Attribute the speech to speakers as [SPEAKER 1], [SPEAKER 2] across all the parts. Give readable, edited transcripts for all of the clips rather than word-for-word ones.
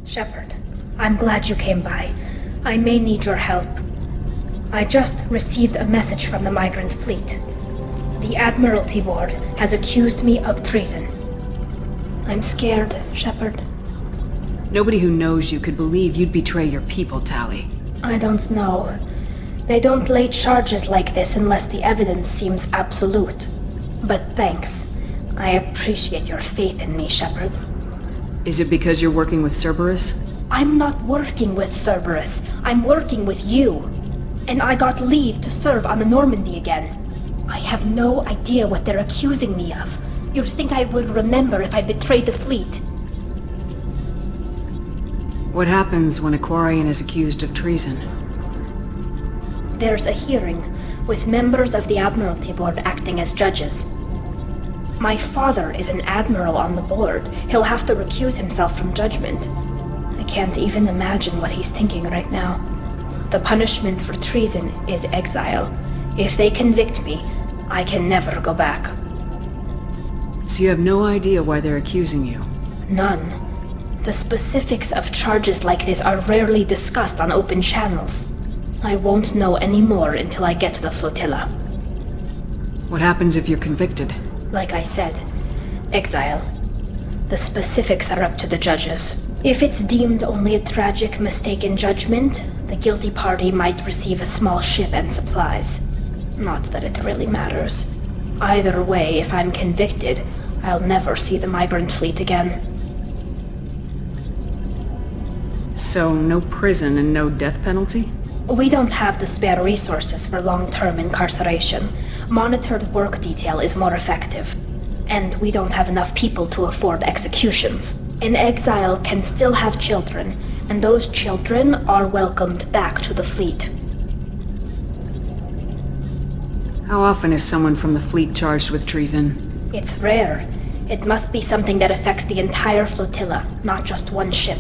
[SPEAKER 1] Shepard, I'm glad you came by. I may need your help. I just received a message from the migrant fleet. The Admiralty Board has accused me of treason. I'm scared, Shepard.
[SPEAKER 2] Nobody who knows you could believe you'd betray your people, Tali.
[SPEAKER 1] I don't know. They don't lay charges like this unless the evidence seems absolute. But thanks. I appreciate your faith in me, Shepard.
[SPEAKER 2] Is it because you're working with Cerberus?
[SPEAKER 1] I'm not working with Cerberus. I'm working with you. And I got leave to serve on the Normandy again. I have no idea what they're accusing me of. You'd think I would remember if I betrayed the fleet.
[SPEAKER 2] What happens when a Quarian is accused of treason?
[SPEAKER 1] There's a hearing, with members of the Admiralty Board acting as judges. My father is an admiral on the board. He'll have to recuse himself from judgment. I can't even imagine what he's thinking right now. The punishment for treason is exile. If they convict me, I can never go back.
[SPEAKER 2] So you have no idea why they're accusing you?
[SPEAKER 1] None. The specifics of charges like this are rarely discussed on open channels. I won't know any more until I get to the flotilla.
[SPEAKER 2] What happens if you're convicted?
[SPEAKER 1] Like I said, exile. The specifics are up to the judges. If it's deemed only a tragic mistake in judgment, the guilty party might receive a small ship and supplies. Not that it really matters. Either way, if I'm convicted, I'll never see the migrant fleet again.
[SPEAKER 2] So, no prison and no death penalty?
[SPEAKER 1] We don't have the spare resources for long-term incarceration. Monitored work detail is more effective. And we don't have enough people to afford executions. An exile can still have children, and those children are welcomed back to the fleet.
[SPEAKER 2] How often is someone from the fleet charged with treason?
[SPEAKER 1] It's rare. It must be something that affects the entire flotilla, not just one ship.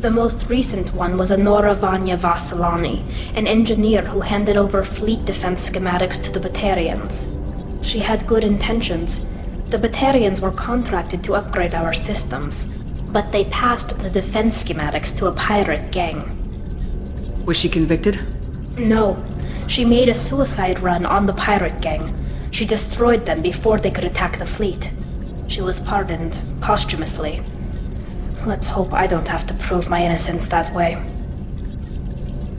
[SPEAKER 1] The most recent one was Anora Vanya Vasilani, an engineer who handed over fleet defense schematics to the Batarians. She had good intentions. The Batarians were contracted to upgrade our systems, but they passed the defense schematics to a pirate gang.
[SPEAKER 2] Was she convicted?
[SPEAKER 1] No. She made a suicide run on the pirate gang. She destroyed them before they could attack the fleet. She was pardoned posthumously. Let's hope I don't have to prove my innocence that way.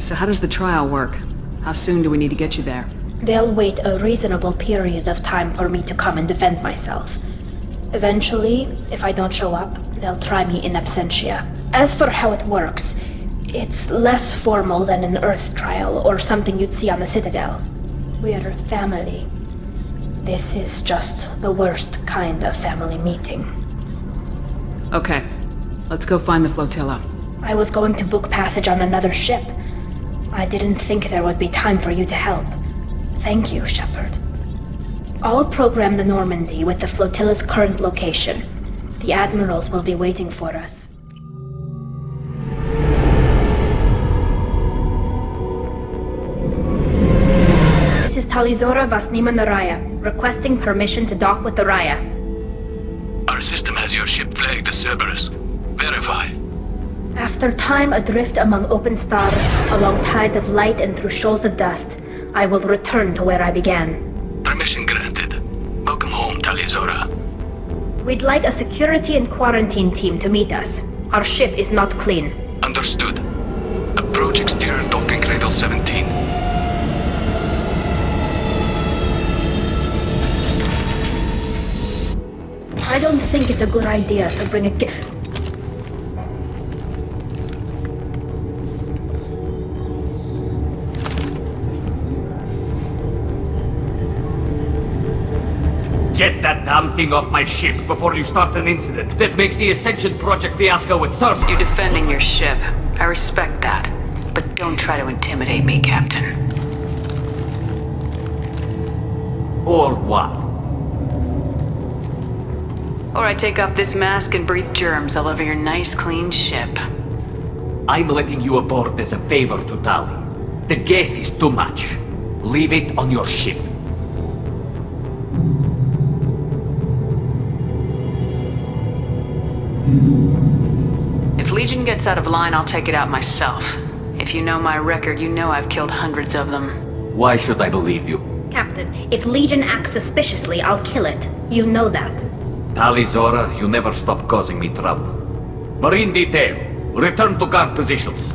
[SPEAKER 2] So how does the trial work? How soon do we need to get you there?
[SPEAKER 1] They'll wait a reasonable period of time for me to come and defend myself. Eventually, if I don't show up, they'll try me in absentia. As for how it works, it's less formal than an Earth trial or something you'd see on the Citadel. We're family. This is just the worst kind of family meeting.
[SPEAKER 2] Okay. Let's go find the flotilla.
[SPEAKER 1] I was going to book passage on another ship. I didn't think there would be time for you to help. Thank you, Shepard. I'll program the Normandy with the flotilla's current location. The admirals will be waiting for us. This is Tali'Zorah Vasnima Naraya, requesting permission to dock with the Raya.
[SPEAKER 3] Our system has your ship flagged as Cerberus. Verify.
[SPEAKER 1] After time adrift among open stars, along tides of light and through shoals of dust, I will return to where I began.
[SPEAKER 3] Permission granted. Welcome home, Tali'Zorah.
[SPEAKER 1] We'd like a security and quarantine team to meet us. Our ship is not clean.
[SPEAKER 3] Understood. Approach exterior docking cradle 17.
[SPEAKER 1] I don't think it's a good idea to bring a
[SPEAKER 4] Get that damn thing off my ship before you start an incident that makes the Ascension Project fiasco with Cerberus.
[SPEAKER 2] You're defending your ship. I respect that. But don't try to intimidate me, Captain.
[SPEAKER 4] Or what?
[SPEAKER 2] Or I take off this mask and breathe germs all over your nice, clean ship.
[SPEAKER 4] I'm letting you aboard as a favor to Tali. The gate is too much. Leave it on your ship.
[SPEAKER 2] If leaving Legion gets out of line, I'll take it out myself. If you know my record, you know I've killed hundreds of them.
[SPEAKER 4] Why should I believe you?
[SPEAKER 1] Captain, if Legion acts suspiciously, I'll kill it. You know that.
[SPEAKER 4] Tali'Zorah, you never stop causing me trouble. Marine detail, return to guard positions.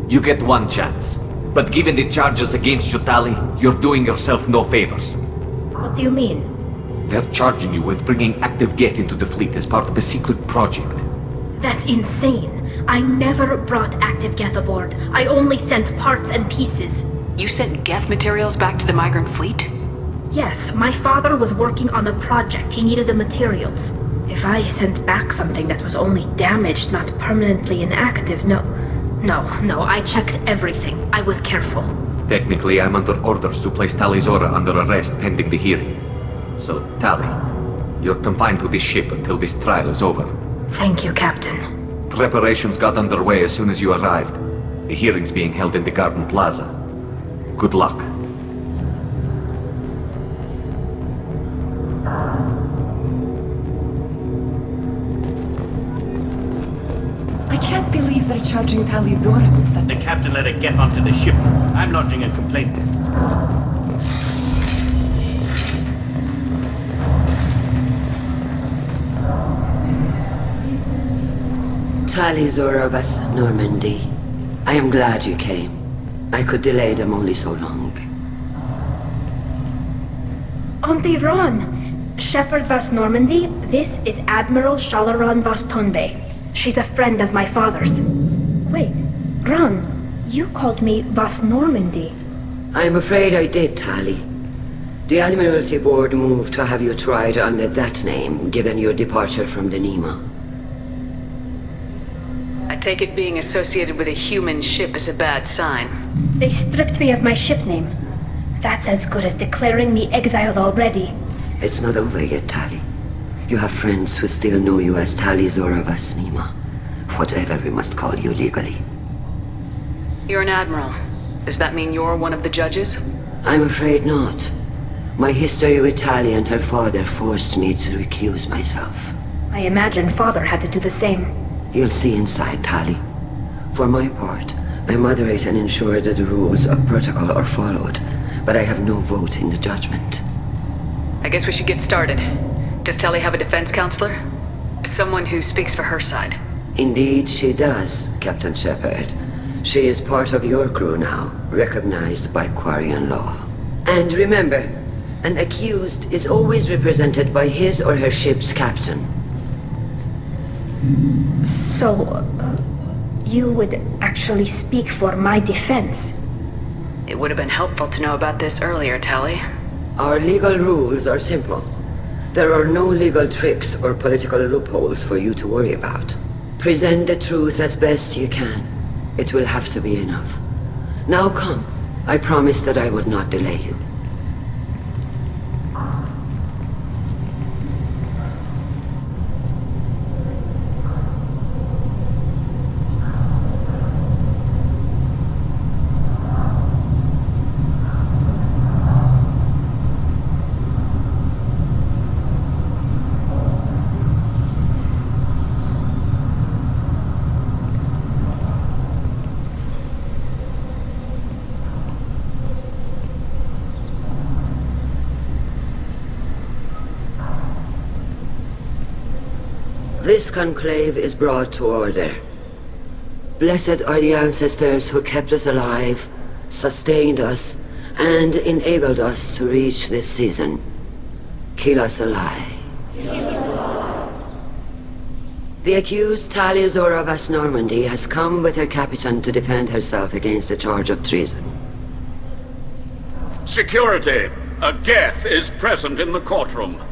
[SPEAKER 4] You get one chance. But given the charges against you, Tali, you're doing yourself no favors.
[SPEAKER 1] What do you mean?
[SPEAKER 4] They're charging you with bringing active Geth into the fleet as part of a secret project.
[SPEAKER 1] That's insane. I never brought active Geth aboard. I only sent parts and pieces.
[SPEAKER 2] You sent Geth materials back to the migrant fleet?
[SPEAKER 1] Yes, my father was working on a project. He needed the materials. If I sent back something that was only damaged, not permanently inactive, no, I checked everything. I was careful.
[SPEAKER 4] Technically, I'm under orders to place Tali'Zorah under arrest pending the hearing. So, Tali, you're confined to this ship until this trial is over.
[SPEAKER 1] Thank you, Captain.
[SPEAKER 4] Preparations got underway as soon as you arrived. The hearing's being held in the Garden Plaza. Good luck.
[SPEAKER 5] I can't believe they're charging Tali'Zorah with such...
[SPEAKER 6] The captain let it get onto the ship. I'm lodging a complaint.
[SPEAKER 7] Tali'Zorah was Normandy. I am glad you came. I could delay them only so long.
[SPEAKER 1] Auntie Ron! Shepherd Vas Normandy, this is Admiral Shala'Raan Vas Tonbe. She's a friend of my father's. Wait, Ron, you called me Vas Normandy.
[SPEAKER 7] I'm afraid I did, Tali. The Admiralty Board moved to have you tried under that name, given your departure from the Nima.
[SPEAKER 2] I take it being associated with a human ship is a bad sign.
[SPEAKER 1] They stripped me of my ship name. That's as good as declaring me exiled already.
[SPEAKER 7] It's not over yet, Tali. You have friends who still know you as Tali'Zorah Vas Nima. Whatever we must call you legally.
[SPEAKER 2] You're an admiral. Does that mean you're one of the judges?
[SPEAKER 7] I'm afraid not. My history with Tali and her father forced me to recuse myself.
[SPEAKER 1] I imagine father had to do the same.
[SPEAKER 7] You'll see inside, Tali. For my part, I moderate and ensure that the rules of protocol are followed, but I have no vote in the judgment.
[SPEAKER 2] I guess we should get started. Does Tali have a defense counselor? Someone who speaks for her side.
[SPEAKER 7] Indeed she does, Captain Shepard. She is part of your crew now, recognized by Quarian law. And remember, an accused is always represented by his or her ship's captain.
[SPEAKER 1] So, you would actually speak for my defense?
[SPEAKER 2] It would have been helpful to know about this earlier, Tali.
[SPEAKER 7] Our legal rules are simple. There are no legal tricks or political loopholes for you to worry about. Present the truth as best you can. It will have to be enough. Now come. I promised that I would not delay you. This conclave is brought to order. Blessed are the ancestors who kept us alive, sustained us, and enabled us to reach this season. Kill us alive. The accused Tali'Zorah Vas Normandy has come with her captain to defend herself against the charge of treason.
[SPEAKER 8] Security! A Geth is present in the courtroom.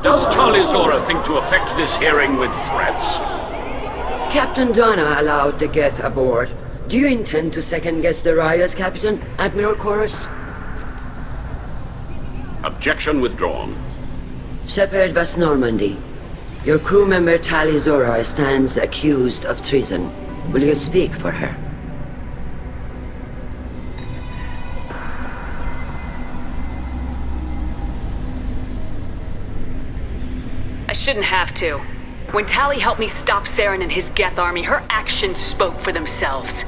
[SPEAKER 8] Does Tali'Zorah think to affect this hearing with threats?
[SPEAKER 7] Captain Donna allowed the Geth aboard. Do you intend to second-guess the Raya's captain, Admiral Qwib-Qwib?
[SPEAKER 8] Objection withdrawn.
[SPEAKER 7] Shepherd Vas Normandy, your crew member Tali'Zorah stands accused of treason. Will you speak for her?
[SPEAKER 2] I shouldn't have to. When Tali helped me stop Saren and his Geth army, her actions spoke for themselves.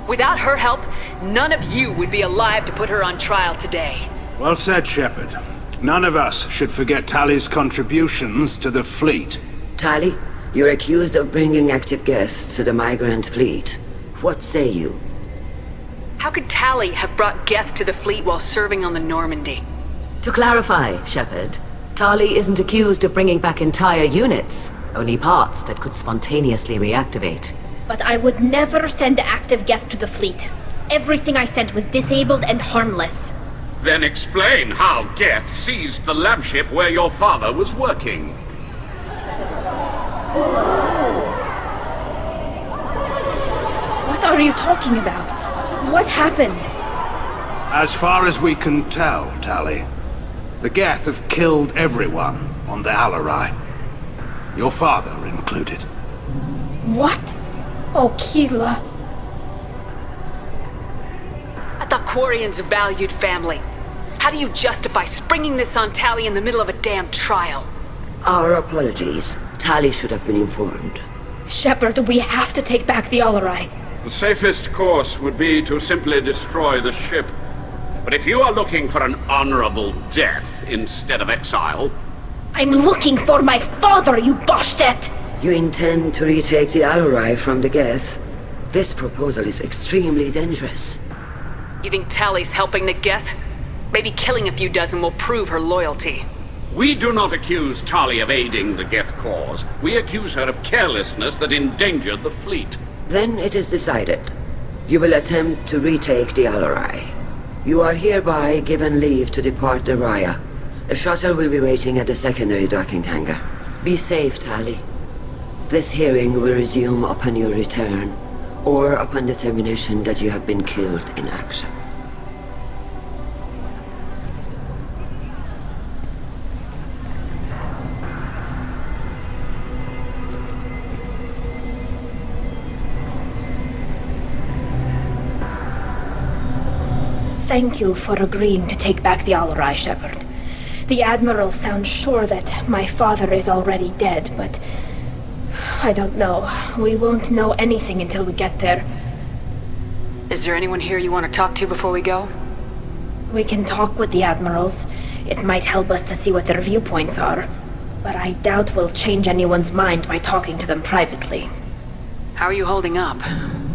[SPEAKER 2] Without her help, none of you would be alive to put her on trial today.
[SPEAKER 9] Well said, Shepard. None of us should forget Tali's contributions to the fleet.
[SPEAKER 7] Tali, you're accused of bringing active guests to the migrant fleet. What say you?
[SPEAKER 2] How could Tali have brought Geth to the fleet while serving on the Normandy?
[SPEAKER 10] To clarify, Shepard, Tali isn't accused of bringing back entire units, only parts that could spontaneously reactivate.
[SPEAKER 1] But I would never send active Geth to the fleet. Everything I sent was disabled and harmless.
[SPEAKER 8] Then explain how Geth seized the lab ship where your father was working.
[SPEAKER 1] What are you talking about? What happened?
[SPEAKER 9] As far as we can tell, Tali, the Geth have killed everyone on the Alarai. Your father included.
[SPEAKER 1] What? Oh, Keela.
[SPEAKER 2] I thought Quarians valued family. How do you justify springing this on Tali in the middle of a damn trial?
[SPEAKER 7] Our apologies. Tali should have been informed.
[SPEAKER 1] Shepard, we have to take back the Alarai.
[SPEAKER 8] The safest course would be to simply destroy the ship. But if you are looking for an honorable death instead of exile...
[SPEAKER 1] I'm looking for my father, you Boshtet!
[SPEAKER 7] You intend to retake the Alarai from the Geth? This proposal is extremely dangerous.
[SPEAKER 2] You think Tali's helping the Geth? Maybe killing a few dozen will prove her loyalty.
[SPEAKER 8] We do not accuse Tali of aiding the Geth cause. We accuse her of carelessness that endangered the fleet.
[SPEAKER 7] Then it is decided. You will attempt to retake the Alarai. You are hereby given leave to depart the Raya. A shuttle will be waiting at the secondary docking hangar. Be safe, Tali. This hearing will resume upon your return, or upon determination that you have been killed in action.
[SPEAKER 1] Thank you for agreeing to take back the Alarai, Shepard. The Admiral sounds sure that my father is already dead, but... I don't know. We won't know anything until we get there.
[SPEAKER 2] Is there anyone here you want to talk to before we go?
[SPEAKER 1] We can talk with the Admirals. It might help us to see what their viewpoints are. But I doubt we'll change anyone's mind by talking to them privately.
[SPEAKER 2] How are you holding up?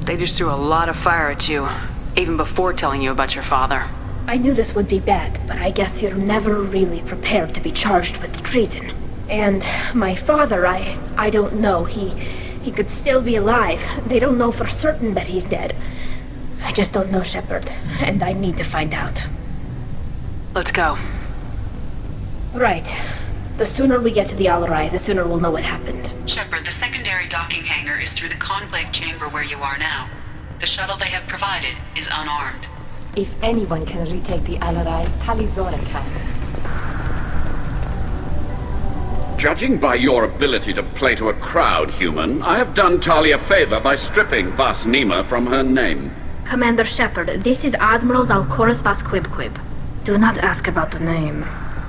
[SPEAKER 2] They just threw a lot of fire at you, even before telling you about your father.
[SPEAKER 1] I knew this would be bad, but I guess you're never really prepared to be charged with treason. And my father, I don't know. He could still be alive. They don't know for certain that he's dead. I just don't know, Shepard, and I need to find out.
[SPEAKER 2] Let's go.
[SPEAKER 1] Right. The sooner we get to the Alarai, the sooner we'll know what happened.
[SPEAKER 11] Shepard, the secondary docking hangar is through the conclave chamber where you are now. The shuttle they have provided is unarmed.
[SPEAKER 5] If anyone can retake the Alarai, Tali'Zorah can.
[SPEAKER 8] Judging by your ability to play to a crowd, human, I have done Tali a favor by stripping Vas Nima from her name.
[SPEAKER 1] Commander Shepard, this is Admiral Zaal'Koris Vas Qwib-Qwib. Do not ask about the name.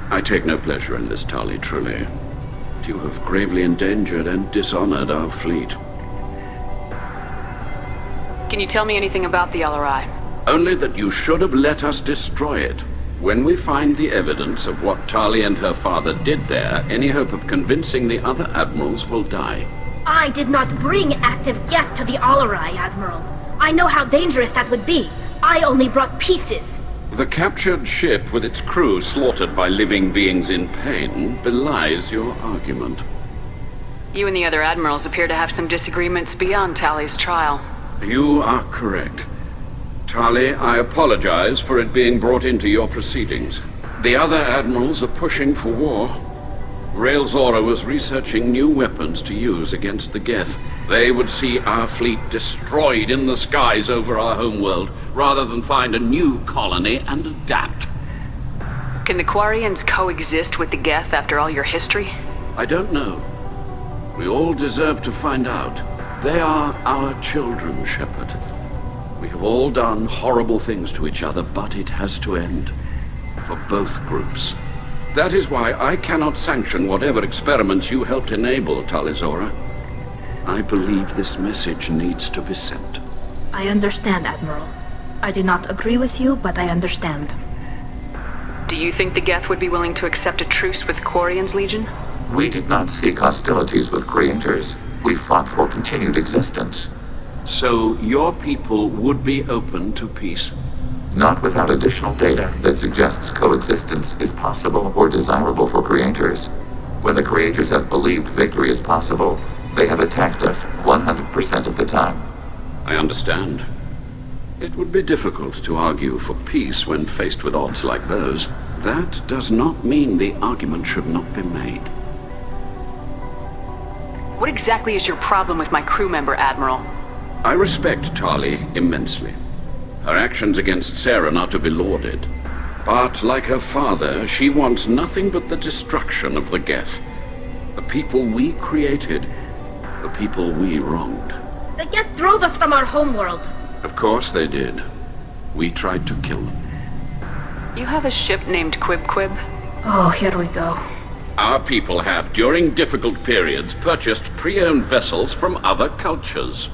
[SPEAKER 8] I take no pleasure in this, Tali, truly. You have gravely endangered and dishonored our fleet.
[SPEAKER 2] Can you tell me anything about the Alarai?
[SPEAKER 8] Only that you should have let us destroy it. When we find the evidence of what Tali and her father did there, any hope of convincing the other admirals will die.
[SPEAKER 1] I did not bring active Geth to the Alarai, Admiral. I know how dangerous that would be. I only brought pieces.
[SPEAKER 8] The captured ship with its crew slaughtered by living beings in pain belies your argument.
[SPEAKER 2] You and the other admirals appear to have some disagreements beyond Tali's trial.
[SPEAKER 8] You are correct. Tali, I apologize for it being brought into your proceedings. The other admirals are pushing for war. Zaal'Zorah was researching new weapons to use against the Geth. They would see our fleet destroyed in the skies over our homeworld, rather than find a new colony and adapt.
[SPEAKER 2] Can the Quarians coexist with the Geth after all your history?
[SPEAKER 8] I don't know. We all deserve to find out. They are our children, Shepard. We have all done horrible things to each other, but it has to end. For both groups. That is why I cannot sanction whatever experiments you helped enable, Tali'Zorah. I believe this message needs to be sent.
[SPEAKER 1] I understand, Admiral. I do not agree with you, but I understand.
[SPEAKER 2] Do you think the Geth would be willing to accept a truce with Quarian's Legion?
[SPEAKER 12] We did not seek hostilities with creators. We fought for continued existence.
[SPEAKER 8] So your people would be open to peace?
[SPEAKER 12] Not without additional data that suggests coexistence is possible or desirable for creators. When the creators have believed victory is possible, they have attacked us 100% of the time.
[SPEAKER 8] I understand. It would be difficult to argue for peace when faced with odds like those. That does not mean the argument should not be made.
[SPEAKER 2] What exactly is your problem with my crew member, Admiral?
[SPEAKER 8] I respect Tali immensely. Her actions against Saren are to be lauded. But like her father, she wants nothing but the destruction of the Geth. The people we created, the people we wronged.
[SPEAKER 1] The Geth drove us from our homeworld.
[SPEAKER 8] Of course they did. We tried to kill them.
[SPEAKER 2] You have a ship named Qwib-Qwib?
[SPEAKER 1] Oh, here we go.
[SPEAKER 8] Our people have, during difficult periods, purchased pre-owned vessels from other cultures.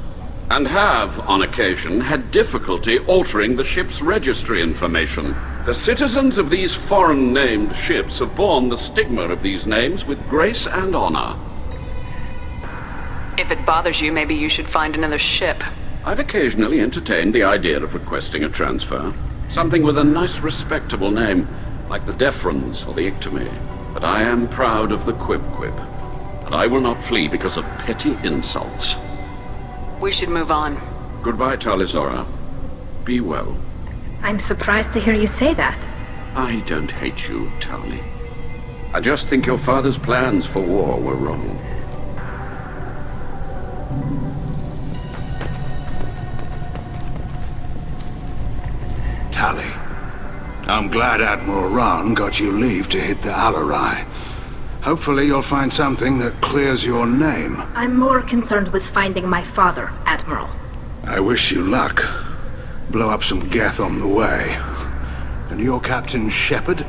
[SPEAKER 8] And have, on occasion, had difficulty altering the ship's registry information. The citizens of these foreign-named ships have borne the stigma of these names with grace and honor.
[SPEAKER 2] If it bothers you, maybe you should find another ship.
[SPEAKER 8] I've occasionally entertained the idea of requesting a transfer. Something with a nice, respectable name, like the Defrons or the Ictomy. But I am proud of the Qwib-Qwib, and I will not flee because of petty insults.
[SPEAKER 2] We should move on.
[SPEAKER 8] Goodbye, Tali'Zorah. Be well.
[SPEAKER 1] I'm surprised to hear you say that.
[SPEAKER 8] I don't hate you, Tali. I just think your father's plans for war were wrong.
[SPEAKER 9] Tali, I'm glad Admiral Raan got you leave to hit the Alarai. Hopefully you'll find something that clears your name.
[SPEAKER 1] I'm more concerned with finding my father, Admiral.
[SPEAKER 9] I wish you luck. Blow up some Geth on the way. And your Captain Shepard,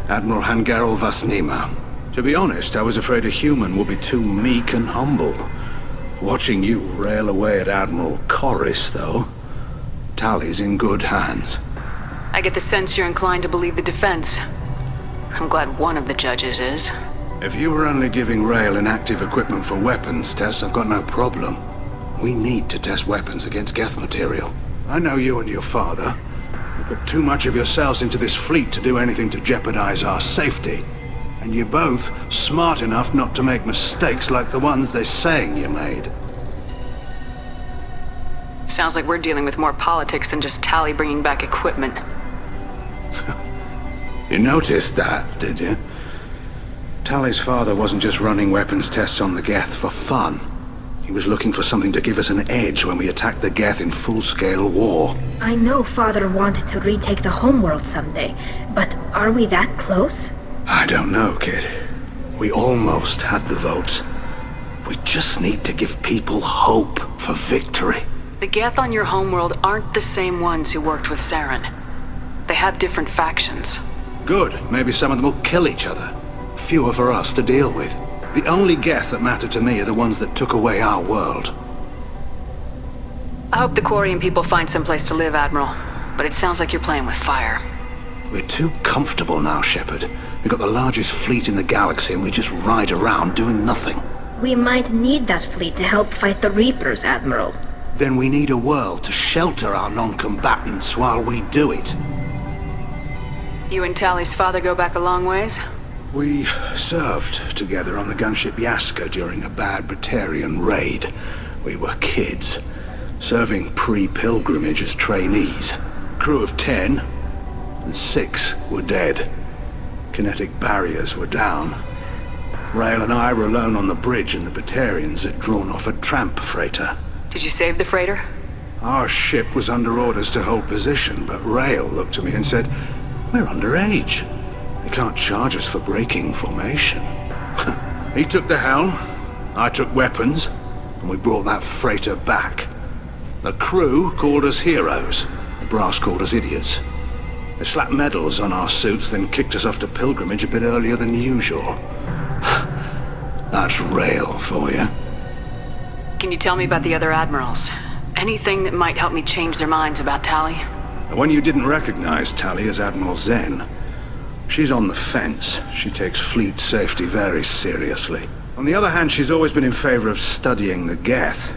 [SPEAKER 9] Admiral Hangarel Vasnima. To be honest, I was afraid a human would be too meek and humble. Watching you rail away at Admiral Zaal'Koris, though, Tali's in good hands.
[SPEAKER 2] I get the sense you're inclined to believe the defense. I'm glad one of the judges is.
[SPEAKER 9] If you were only giving Rail inactive equipment for weapons tests, I've got no problem. We need to test weapons against Geth material. I know you and your father. You put too much of yourselves into this fleet to do anything to jeopardize our safety. And you're both smart enough not to make mistakes like the ones they're saying you made.
[SPEAKER 2] Sounds like we're dealing with more politics than just Tali bringing back equipment.
[SPEAKER 9] You noticed that, did you? Tali's father wasn't just running weapons tests on the Geth for fun. He was looking for something to give us an edge when we attacked the Geth in full-scale war.
[SPEAKER 1] I know Father wanted to retake the homeworld someday, but are we that close?
[SPEAKER 9] I don't know, kid. We almost had the votes. We just need to give people hope for victory.
[SPEAKER 2] The Geth on your homeworld aren't the same ones who worked with Saren. They have different factions.
[SPEAKER 9] Good. Maybe some of them will kill each other. Fewer for us to deal with. The only Geth that matter to me are the ones that took away our world.
[SPEAKER 2] I hope the Quarian people find some place to live, Admiral. But it sounds like you're playing with fire.
[SPEAKER 9] We're too comfortable now, Shepard. We've got the largest fleet in the galaxy and we just ride around doing nothing.
[SPEAKER 1] We might need that fleet to help fight the Reapers, Admiral.
[SPEAKER 9] Then we need a world to shelter our non-combatants while we do it.
[SPEAKER 2] You and Tali's father go back a long ways?
[SPEAKER 9] We served together on the gunship Yaska during a bad Batarian raid. We were kids, serving pre-pilgrimage as trainees. Crew of 10, and 6 were dead. Kinetic barriers were down. Rail and I were alone on the bridge and the Batarians had drawn off a tramp freighter.
[SPEAKER 2] Did you save the freighter?
[SPEAKER 9] Our ship was under orders to hold position, but Rail looked at me and said, "We're underage. They can't charge us for breaking formation." He took the helm, I took weapons, and we brought that freighter back. The crew called us heroes. The brass called us idiots. They slapped medals on our suits, then kicked us off to pilgrimage a bit earlier than usual. That's Rail for you.
[SPEAKER 2] Can you tell me about the other admirals? Anything that might help me change their minds about Tali?
[SPEAKER 9] The one you didn't recognize, Tali, is Admiral Zen. She's on the fence. She takes fleet safety very seriously. On the other hand, she's always been in favor of studying the Geth.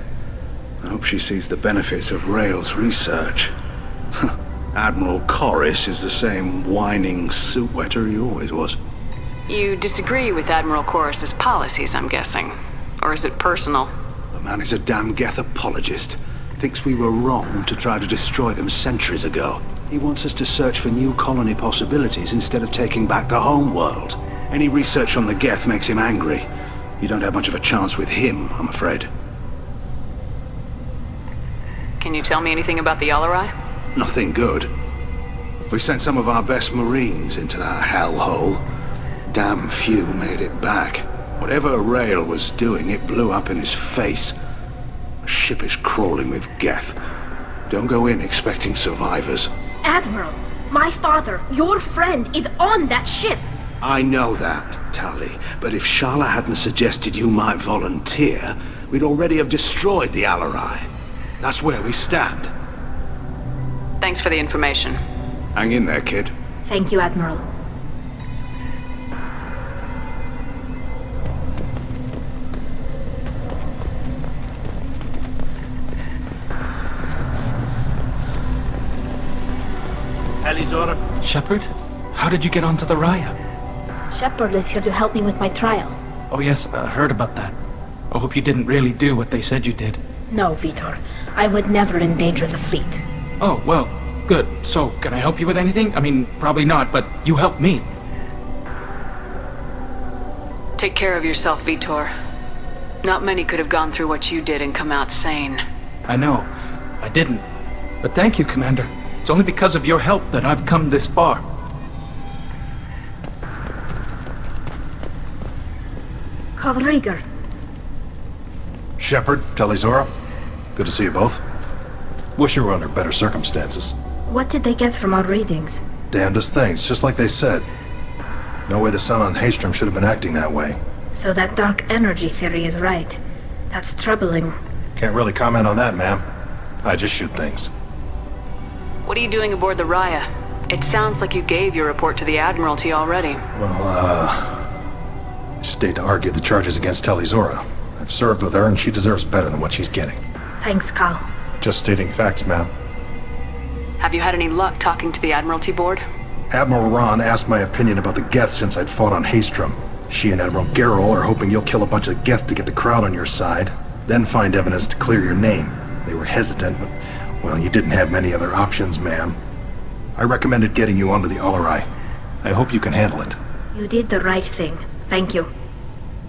[SPEAKER 9] I hope she sees the benefits of Rail's research. Admiral Qoris is the same whining suit wetter he always was.
[SPEAKER 2] You disagree with Admiral Qoris's policies, I'm guessing. Or is it personal?
[SPEAKER 9] The man is a damn Geth apologist. Thinks we were wrong to try to destroy them centuries ago. He wants us to search for new colony possibilities instead of taking back the home world. Any research on the Geth makes him angry. You don't have much of a chance with him, I'm afraid.
[SPEAKER 2] Can you tell me anything about the Shala'Raan?
[SPEAKER 9] Nothing good. We sent some of our best Marines into that hellhole. Damn few made it back. Whatever Rail was doing, it blew up in his face. The ship is crawling with Geth. Don't go in expecting survivors.
[SPEAKER 1] Admiral, my father, your friend, is on that ship.
[SPEAKER 9] I know that, Tali, but if Shala hadn't suggested you might volunteer, we'd already have destroyed the Shala'Raan. That's where we stand.
[SPEAKER 2] Thanks for the information.
[SPEAKER 9] Hang in there, kid.
[SPEAKER 1] Thank you, Admiral.
[SPEAKER 6] Tali'Zorah?
[SPEAKER 13] Shepard? How did you get onto the Raya?
[SPEAKER 1] Shepard is here to help me with my trial.
[SPEAKER 13] Oh yes, heard about that. I hope you didn't really do what they said you did.
[SPEAKER 1] No, Vitor. I would never endanger the fleet.
[SPEAKER 13] Oh, well, good. So, can I help you with anything? I mean, probably not, but you helped me.
[SPEAKER 2] Take care of yourself, Vitor. Not many could have gone through what you did and come out sane.
[SPEAKER 13] I know. I didn't. But thank you, Commander. It's only because of your help that I've come this far.
[SPEAKER 1] Rieger.
[SPEAKER 14] Shepard, Tali'Zorah. Good to see you both. Wish you were under better circumstances.
[SPEAKER 1] What did they get from our readings?
[SPEAKER 14] Damnedest things, just like they said. No way the sun on Haystrom should have been acting that way.
[SPEAKER 1] So that dark energy theory is right. That's troubling.
[SPEAKER 14] Can't really comment on that, ma'am. I just shoot things.
[SPEAKER 2] What are you doing aboard the Raya? It sounds like you gave your report to the Admiralty already.
[SPEAKER 14] Well, I stayed to argue the charges against Tali'Zorah. I've served with her, and she deserves better than what she's getting.
[SPEAKER 1] Thanks, Carl.
[SPEAKER 14] Just stating facts, ma'am.
[SPEAKER 2] Have you had any luck talking to the Admiralty board?
[SPEAKER 14] Admiral Raan asked my opinion about the Geth since I'd fought on Haystrom. She and Admiral Gerrel are hoping you'll kill a bunch of Geth to get the crowd on your side, then find evidence to clear your name. They were hesitant, but, well, you didn't have many other options, ma'am. I recommended getting you onto the Shala'Raan. I hope you can handle it.
[SPEAKER 1] You did the right thing. Thank you.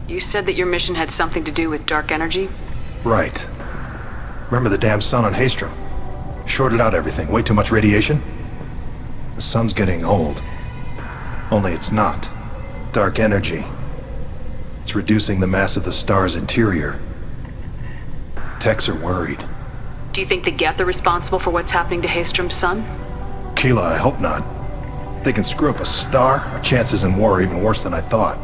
[SPEAKER 2] You said that your mission had something to do with dark energy?
[SPEAKER 14] Right. Remember the damn sun on Haystrom? Shorted out everything. Way too much radiation? The sun's getting old. Only it's not. Dark energy. It's reducing the mass of the star's interior. Techs are worried.
[SPEAKER 2] Do you think the Geth are responsible for what's happening to Haystrom's sun?
[SPEAKER 14] Keela, I hope not. If they can screw up a star, our chances in war are even worse than I thought.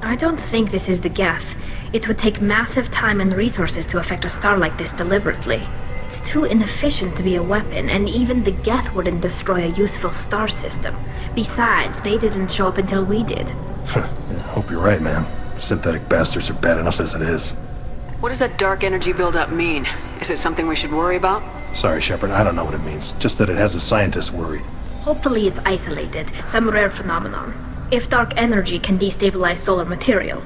[SPEAKER 1] I don't think this is the Geth. It would take massive time and resources to affect a star like this deliberately. It's too inefficient to be a weapon, and even the Geth wouldn't destroy a useful star system. Besides, they didn't show up until we did.
[SPEAKER 14] I hope you're right, man. Synthetic bastards are bad enough as it is.
[SPEAKER 2] What does that dark energy buildup mean? Is it something we should worry about?
[SPEAKER 14] Sorry, Shepard, I don't know what it means. Just that it has the scientists worried.
[SPEAKER 1] Hopefully it's isolated, some rare phenomenon. If dark energy can destabilize solar material.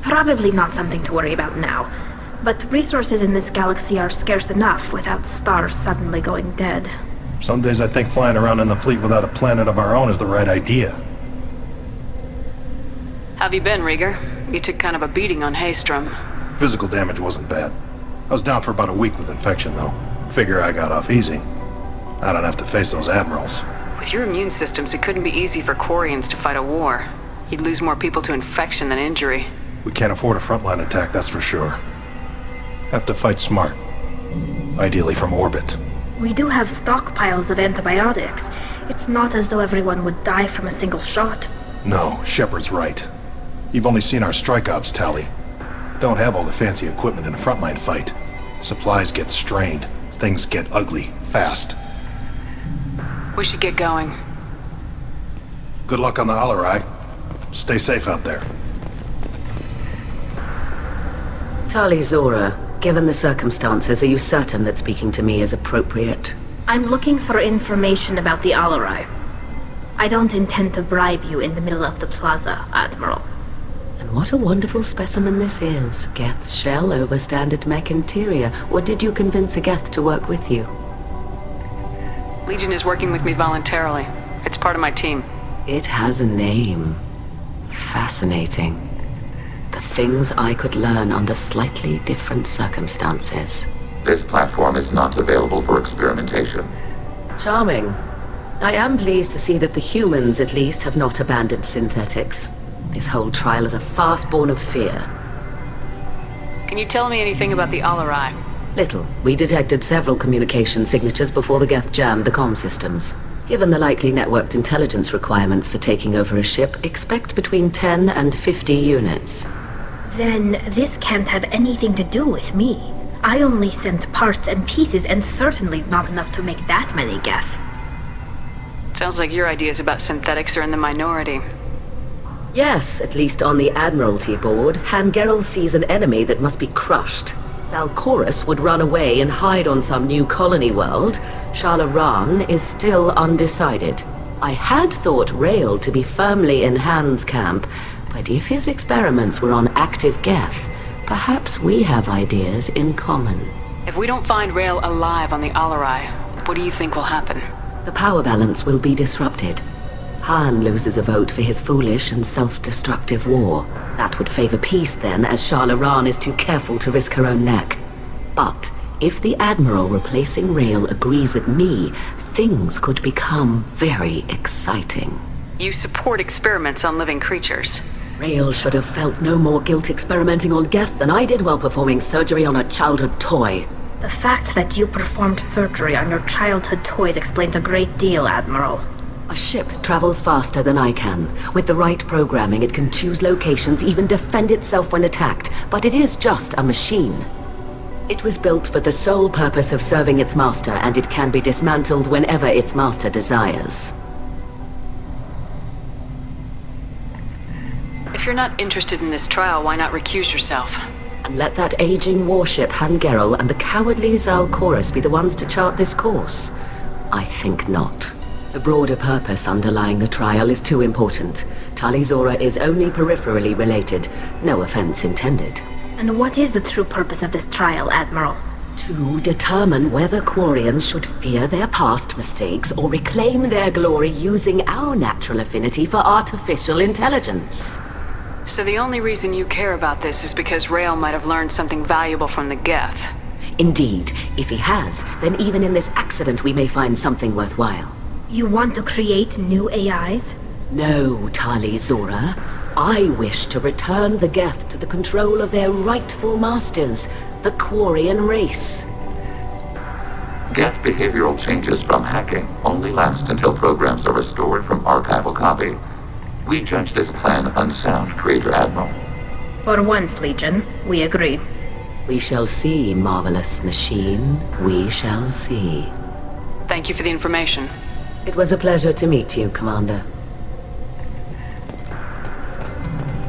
[SPEAKER 1] Probably not something to worry about now. But resources in this galaxy are scarce enough without stars suddenly going dead.
[SPEAKER 14] Some days I think flying around in the fleet without a planet of our own is the right idea.
[SPEAKER 2] Have you been, Rieger? You took kind of a beating on Haystrom.
[SPEAKER 14] Physical damage wasn't bad. I was down for about a week with infection, though. Figure I got off easy. I don't have to face those admirals.
[SPEAKER 2] With your immune systems, it couldn't be easy for Quarians to fight a war. You'd lose more people to infection than injury.
[SPEAKER 14] We can't afford a frontline attack, that's for sure. Have to fight smart. Ideally from orbit.
[SPEAKER 1] We do have stockpiles of antibiotics. It's not as though everyone would die from a single shot.
[SPEAKER 14] No, Shepard's right. You've only seen our strike ops, Tali. Don't have all the fancy equipment in a frontline fight. Supplies get strained. Things get ugly, fast.
[SPEAKER 2] We should get going.
[SPEAKER 14] Good luck on the Zaal'Raan. Stay safe out there.
[SPEAKER 10] Tali'Zorah, given the circumstances, are you certain that speaking to me is appropriate?
[SPEAKER 1] I'm looking for information about the Zaal'Raan. I don't intend to bribe you in the middle of the plaza, Admiral.
[SPEAKER 10] And what a wonderful specimen this is. Geth's shell over standard mech interior. Or did you convince a Geth to work with you?
[SPEAKER 2] Legion is working with me voluntarily. It's part of my team.
[SPEAKER 10] It has a name. Fascinating. The things I could learn under slightly different circumstances.
[SPEAKER 12] This platform is not available for experimentation.
[SPEAKER 10] Charming. I am pleased to see that the humans, at least, have not abandoned synthetics. This whole trial is a farce born of fear.
[SPEAKER 2] Can you tell me anything about the Zaal'Raan?
[SPEAKER 10] Little. We detected several communication signatures before the Geth jammed the comm systems. Given the likely networked intelligence requirements for taking over a ship, expect between 10 and 50 units.
[SPEAKER 1] Then this can't have anything to do with me. I only sent parts and pieces, and certainly not enough to make that many Geth.
[SPEAKER 2] Sounds like your ideas about synthetics are in the minority.
[SPEAKER 10] Yes, at least on the Admiralty board, Geralt sees an enemy that must be crushed. Zaal'Koris would run away and hide on some new colony world. Shala'Raan is still undecided. I had thought Rael to be firmly in Han's camp, but if his experiments were on active Geth, perhaps we have ideas in common.
[SPEAKER 2] If we don't find Rael alive on the Zaal'Raan, what do you think will happen?
[SPEAKER 10] The power balance will be disrupted. Han loses a vote for his foolish and self-destructive war. That would favor peace then, as Shala'Raan is too careful to risk her own neck. But if the Admiral replacing Rael agrees with me, things could become very exciting.
[SPEAKER 2] You support experiments on living creatures.
[SPEAKER 10] Rael should have felt no more guilt experimenting on Geth than I did while performing surgery on a childhood toy.
[SPEAKER 1] The fact that you performed surgery on your childhood toys explains a great deal, Admiral.
[SPEAKER 10] A ship travels faster than I can. With the right programming, it can choose locations, even defend itself when attacked. But it is just a machine. It was built for the sole purpose of serving its master, and it can be dismantled whenever its master desires.
[SPEAKER 2] If you're not interested in this trial, why not recuse yourself?
[SPEAKER 10] And let that aging warship Geralt and the cowardly Zaal'Koris be the ones to chart this course? I think not. The broader purpose underlying the trial is too important. Tali'Zorah is only peripherally related. No offense intended.
[SPEAKER 1] And what is the true purpose of this trial, Admiral?
[SPEAKER 10] To determine whether Quarians should fear their past mistakes or reclaim their glory using our natural affinity for artificial intelligence.
[SPEAKER 2] So the only reason you care about this is because Rael might have learned something valuable from the Geth.
[SPEAKER 10] Indeed. If he has, then even in this accident we may find something worthwhile.
[SPEAKER 1] You want to create new AIs?
[SPEAKER 10] No, Tali'Zorah. I wish to return the Geth to the control of their rightful masters, the Quarian race.
[SPEAKER 12] Geth behavioral changes from hacking only last until programs are restored from archival copy. We judge this plan unsound, Creator Admiral.
[SPEAKER 1] For once, Legion, we agree.
[SPEAKER 10] We shall see, marvelous machine. We shall see.
[SPEAKER 2] Thank you for the information.
[SPEAKER 10] It was a pleasure to meet you, Commander.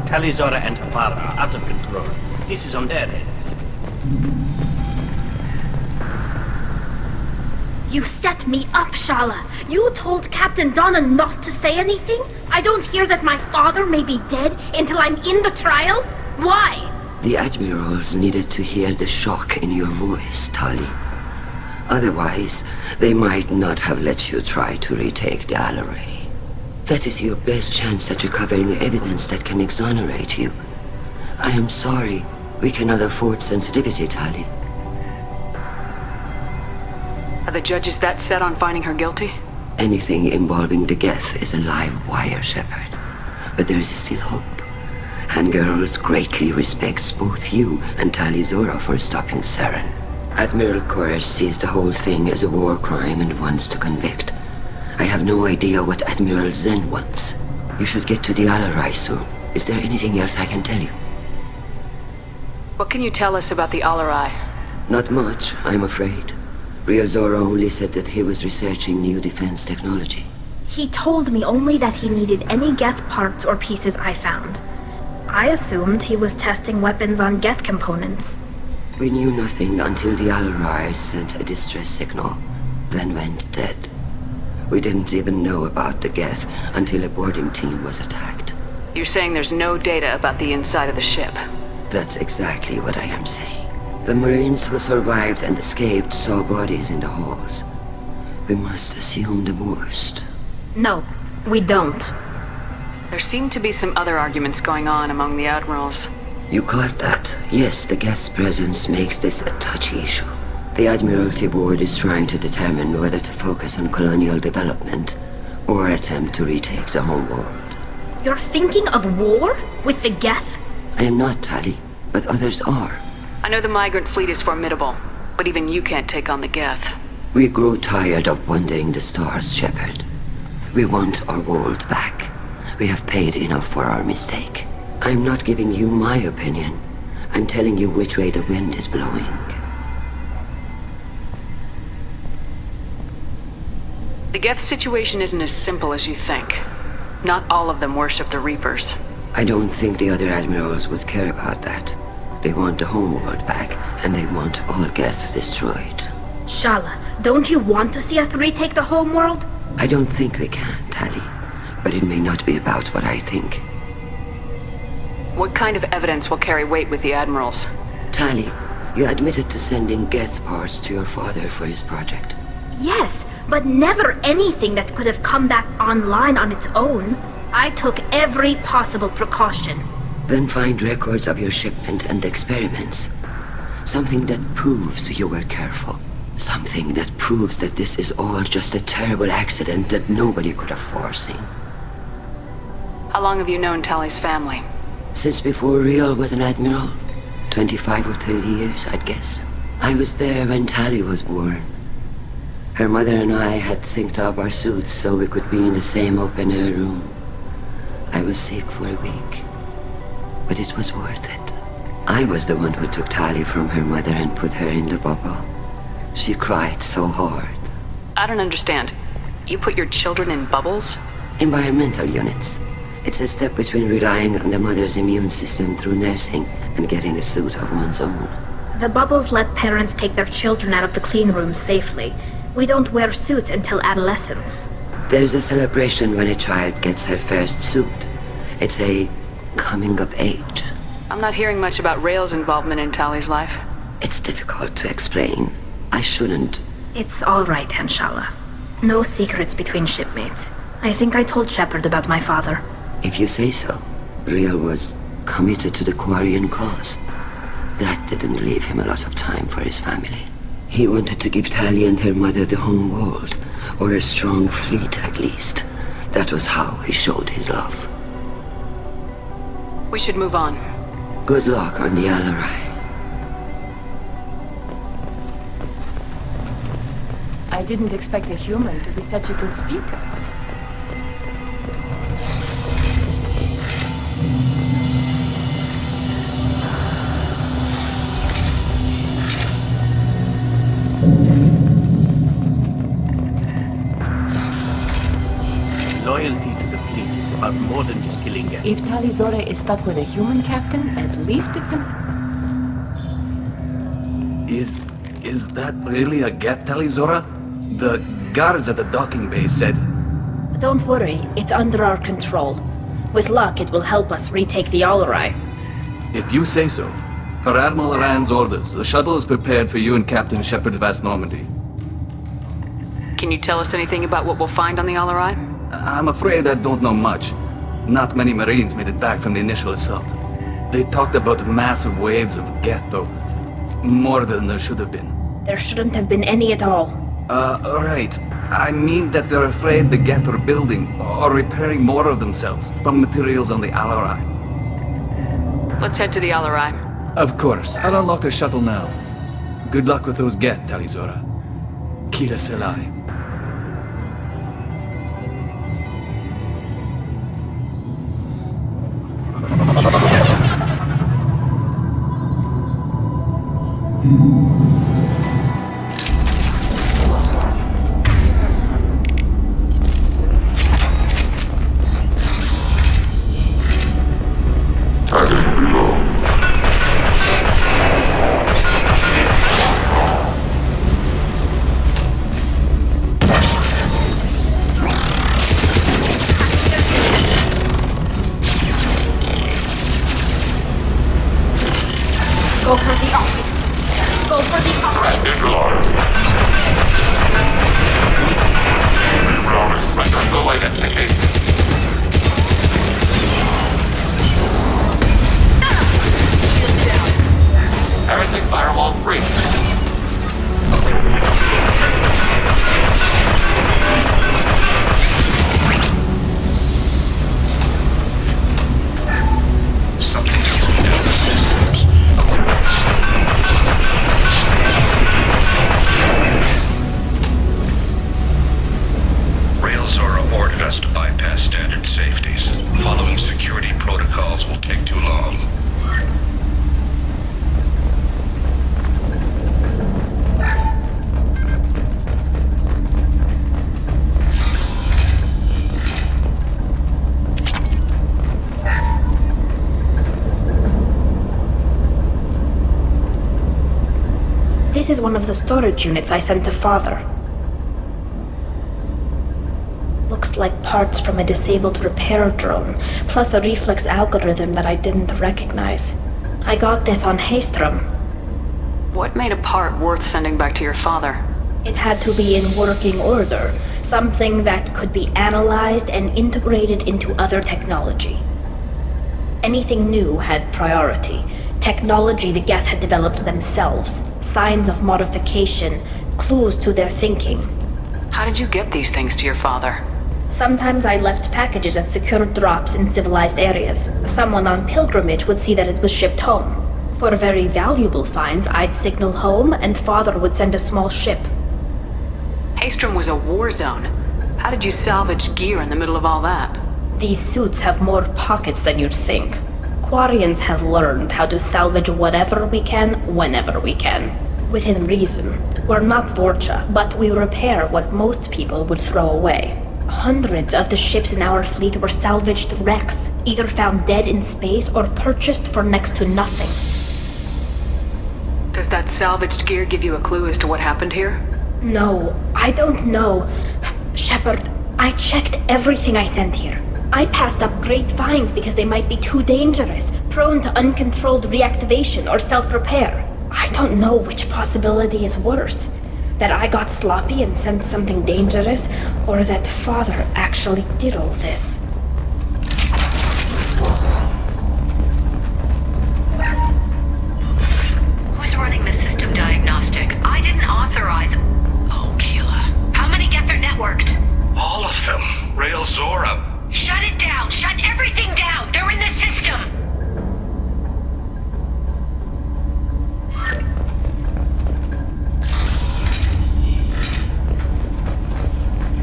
[SPEAKER 6] Tali'Zorah and her father are out of control. This is on their heads.
[SPEAKER 1] You set me up, Shala. You told Captain Donna not to say anything? I don't hear that my father may be dead until I'm in the trial? Why?
[SPEAKER 7] The Admirals needed to hear the shock in your voice, Tali. Otherwise, they might not have let you try to retake the Zaal'Raan. That is your best chance at recovering evidence that can exonerate you. I am sorry. We cannot afford sensitivity, Tali.
[SPEAKER 2] Are the judges that set on finding her guilty?
[SPEAKER 7] Anything involving the Geth is a live wire, Shepard. But there is still hope. Geralt greatly respects both you and Tali'Zorah for stopping Saren. Admiral Koris sees the whole thing as a war crime and wants to convict. I have no idea what Admiral Zen wants. You should get to the Al-Rai soon. Is there anything else I can tell you?
[SPEAKER 2] What can you tell us about the Al-Rai?
[SPEAKER 7] Not much, I'm afraid. Real Zora only said that he was researching new defense technology.
[SPEAKER 1] He told me only that he needed any Geth parts or pieces I found. I assumed he was testing weapons on Geth components.
[SPEAKER 7] We knew nothing until the Al-Rai sent a distress signal, then went dead. We didn't even know about the Geth until a boarding team was attacked.
[SPEAKER 2] You're saying there's no data about the inside of the ship?
[SPEAKER 7] That's exactly what I am saying. The Marines who survived and escaped saw bodies in the halls. We must assume the worst.
[SPEAKER 1] No, we don't.
[SPEAKER 2] There seem to be some other arguments going on among the admirals.
[SPEAKER 7] You caught that? Yes, the Geth's presence makes this a touchy issue. The Admiralty Board is trying to determine whether to focus on colonial development or attempt to retake the homeworld.
[SPEAKER 1] You're thinking of war? With the Geth?
[SPEAKER 7] I am not, Tali, but others are.
[SPEAKER 2] I know the migrant fleet is formidable, but even you can't take on the Geth.
[SPEAKER 7] We grow tired of wandering the stars, Shepard. We want our world back. We have paid enough for our mistake. I'm not giving you my opinion. I'm telling you which way the wind is blowing.
[SPEAKER 2] The Geth situation isn't as simple as you think. Not all of them worship the Reapers.
[SPEAKER 7] I don't think the other admirals would care about that. They want the homeworld back, and they want all Geth destroyed.
[SPEAKER 1] Shala, don't you want to see us retake the homeworld?
[SPEAKER 7] I don't think we can, Tali. But it may not be about what I think.
[SPEAKER 2] What kind of evidence will carry weight with the admirals?
[SPEAKER 7] Tali, you admitted to sending Geth parts to your father for his project.
[SPEAKER 1] Yes, but never anything that could have come back online on its own. I took every possible precaution.
[SPEAKER 7] Then find records of your shipment and experiments. Something that proves you were careful. Something that proves that this is all just a terrible accident that nobody could have foreseen.
[SPEAKER 2] How long have you known Tali's family?
[SPEAKER 7] Since before Riel was an admiral. 25 or 30 years, I'd guess. I was there when Tali was born. Her mother and I had synced up our suits so we could be in the same open-air room. I was sick for a week, but it was worth it. I was the one who took Tali from her mother and put her in the bubble. She cried so hard.
[SPEAKER 2] I don't understand. You put your children in bubbles?
[SPEAKER 7] Environmental units. It's a step between relying on the mother's immune system through nursing and getting a suit of one's own.
[SPEAKER 1] The bubbles let parents take their children out of the clean rooms safely. We don't wear suits until adolescence.
[SPEAKER 7] There's a celebration when a child gets her first suit. It's a coming of age.
[SPEAKER 2] I'm not hearing much about Rael's involvement in Tali's life.
[SPEAKER 7] It's difficult to explain. I shouldn't.
[SPEAKER 1] It's all right, Anshala. No secrets between shipmates. I think I told Shepard about my father.
[SPEAKER 7] If you say so. Riel was committed to the Quarian cause. That didn't leave him a lot of time for his family. He wanted to give Tali and her mother the home world, or a strong fleet at least. That was how he showed his love.
[SPEAKER 2] We should move on.
[SPEAKER 7] Good luck on the Al-Rai.
[SPEAKER 5] I didn't expect a human to be such a good speaker.
[SPEAKER 6] Loyalty to the fleet is about more than just killing Geth.
[SPEAKER 5] If Tali'Zorah is stuck with a human captain, at least it's an...
[SPEAKER 13] Is that really a Geth, Tali'Zorah? The guards at the docking bay said...
[SPEAKER 1] Don't worry, it's under our control. With luck, it will help us retake the Al-Rai.
[SPEAKER 13] If you say so. Per Admiral Rand's orders, the shuttle is prepared for you and Captain Shepard Vast Normandy.
[SPEAKER 2] Can you tell us anything about what we'll find on the Al-Rai?
[SPEAKER 13] I'm afraid I don't know much. Not many Marines made it back from the initial assault. They talked about massive waves of Geth, though. More than there should have been.
[SPEAKER 1] There shouldn't have been any at all.
[SPEAKER 13] Right. I mean that they're afraid the Geth are building or repairing more of themselves from materials on the Al-Rai.
[SPEAKER 2] Let's head to the Al-Rai.
[SPEAKER 13] Of course. I'll unlock the shuttle now. Good luck with those Geth, Tali'Zorah. Kila Selai.
[SPEAKER 1] Go for the optics. Go for the optics.
[SPEAKER 12] Everything firewalls breached.
[SPEAKER 8] Zaal'Koris ordered us to bypass standard safeties. Following security protocols will take too long.
[SPEAKER 1] This is one of the storage units I sent to Father. Looks like parts from a disabled repair drone, plus a reflex algorithm that I didn't recognize. I got this on Haestrom.
[SPEAKER 2] What made a part worth sending back to your father?
[SPEAKER 1] It had to be in working order, something that could be analyzed and integrated into other technology. Anything new had priority. Technology the Geth had developed themselves, signs of modification, clues to their thinking.
[SPEAKER 2] How did you get these things to your father?
[SPEAKER 1] Sometimes I left packages at secured drops in civilized areas. Someone on pilgrimage would see that it was shipped home. For very valuable finds, I'd signal home and Father would send a small ship.
[SPEAKER 2] Haestrom was a war zone. How did you salvage gear in the middle of all that?
[SPEAKER 1] These suits have more pockets than you'd think. Quarians have learned how to salvage whatever we can, whenever we can. Within reason. We're not Vorcha, but we repair what most people would throw away. Hundreds of the ships in our fleet were salvaged wrecks, either found dead in space or purchased for next to nothing.
[SPEAKER 2] Does that salvaged gear give you a clue as to what happened here?
[SPEAKER 1] No, I don't know. Shepard, I checked everything I sent here. I passed up great finds because they might be too dangerous, prone to uncontrolled reactivation or self-repair. I don't know which possibility is worse. That I got sloppy and sent something dangerous, or that Father actually did all this.
[SPEAKER 11] Who's running the system diagnostic? I didn't authorize... Oh, Kila. How many Geth are networked?
[SPEAKER 8] All of them. Zaal'Koris.
[SPEAKER 11] Shut it down! Shut everything down! They're in the system!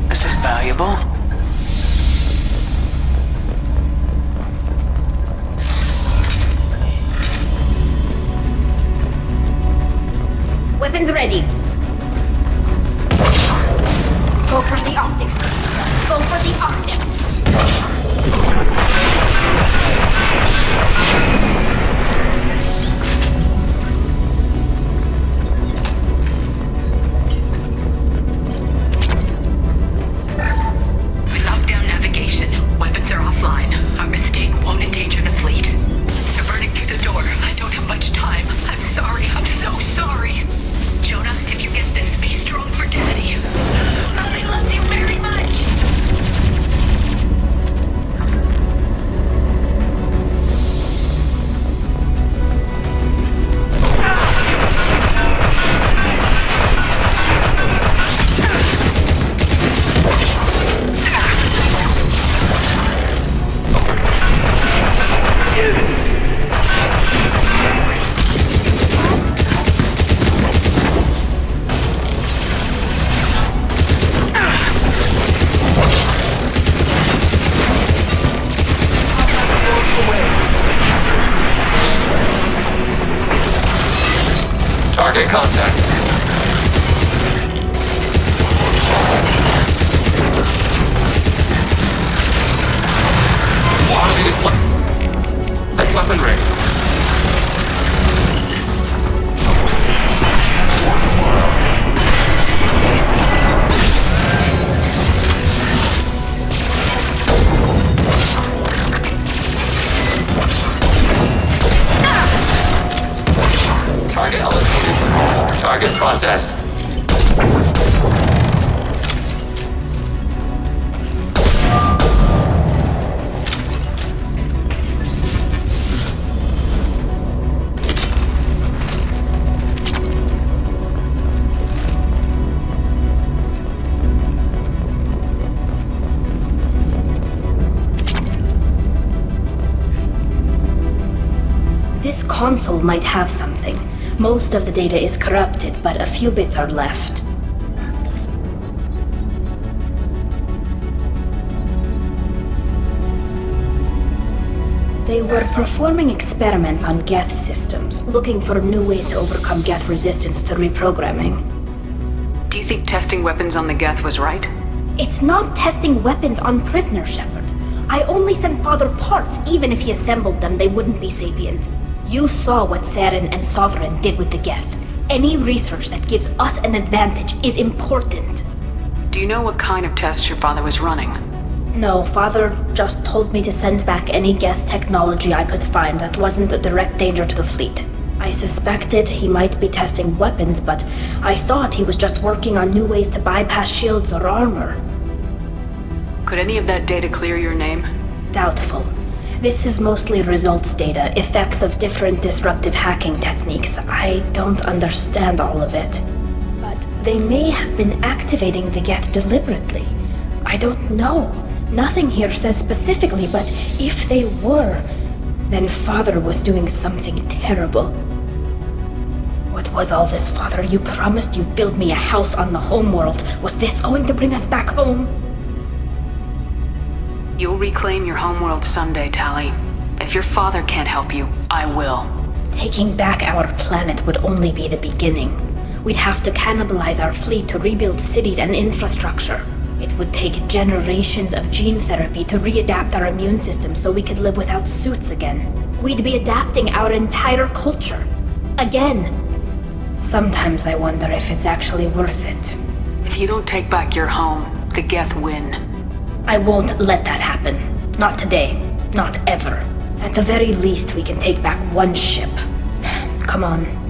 [SPEAKER 2] This is valuable.
[SPEAKER 1] Weapons ready. Go for the optics. Go for the optics.
[SPEAKER 11] We locked down navigation. Weapons are offline. Our mistake won't endanger the fleet. They're burning through the door. I don't have much time. I'm sorry. I'm so sorry. Jonah, if you get this, be strong for Daddy. Mommy loves you very much.
[SPEAKER 1] console might have something. Most of the data is corrupted, but a few bits are left. They were performing experiments on Geth systems, looking for new ways to overcome Geth resistance to reprogramming.
[SPEAKER 2] Do you think testing weapons on the Geth was right?
[SPEAKER 1] It's not testing weapons on prisoners, Shepard. I only sent Father parts. Even if he assembled them, they wouldn't be sapient. You saw what Saren and Sovereign did with the Geth. Any research that gives us an advantage is important.
[SPEAKER 2] Do you know what kind of tests your father was running?
[SPEAKER 1] No, Father just told me to send back any Geth technology I could find that wasn't a direct danger to the fleet. I suspected he might be testing weapons, but I thought he was just working on new ways to bypass shields or armor.
[SPEAKER 2] Could any of that data clear your name?
[SPEAKER 1] Doubtful. This is mostly results data, effects of different disruptive hacking techniques. I don't understand all of it. But they may have been activating the Geth deliberately. I don't know. Nothing here says specifically, but if they were, then Father was doing something terrible. What was all this, Father? You promised you'd build me a house on the homeworld. Was this going to bring us back home?
[SPEAKER 2] You'll reclaim your homeworld someday, Tali. If your father can't help you, I will.
[SPEAKER 1] Taking back our planet would only be the beginning. We'd have to cannibalize our fleet to rebuild cities and infrastructure. It would take generations of gene therapy to readapt our immune system so we could live without suits again. We'd be adapting our entire culture. Again. Sometimes I wonder if it's actually worth it.
[SPEAKER 2] If you don't take back your home, the Geth win.
[SPEAKER 1] I won't let that happen. Not today. Not ever. At the very least, we can take back one ship. Come on.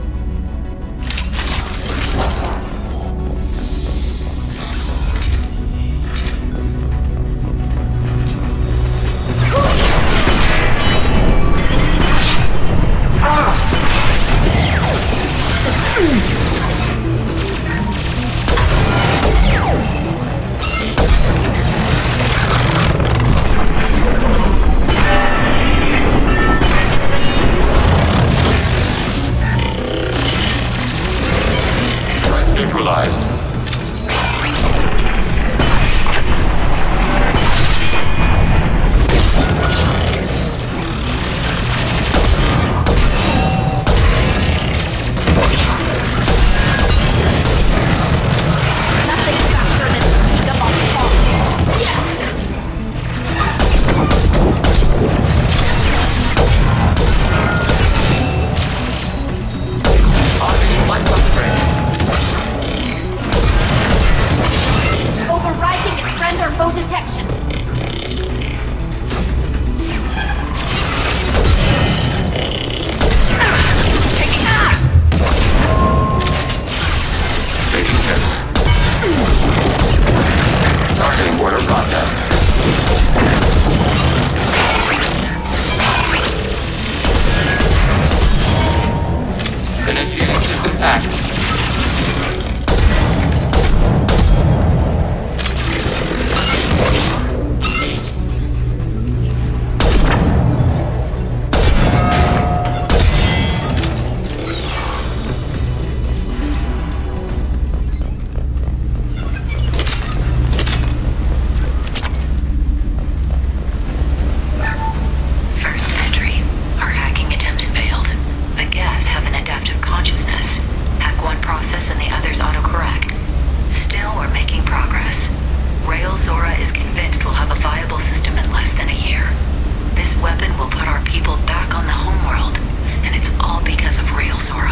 [SPEAKER 11] Zaal'Koris is convinced we'll have a viable system in less than a year. This weapon will put our people back on the homeworld, and it's all because of Zaal'Koris.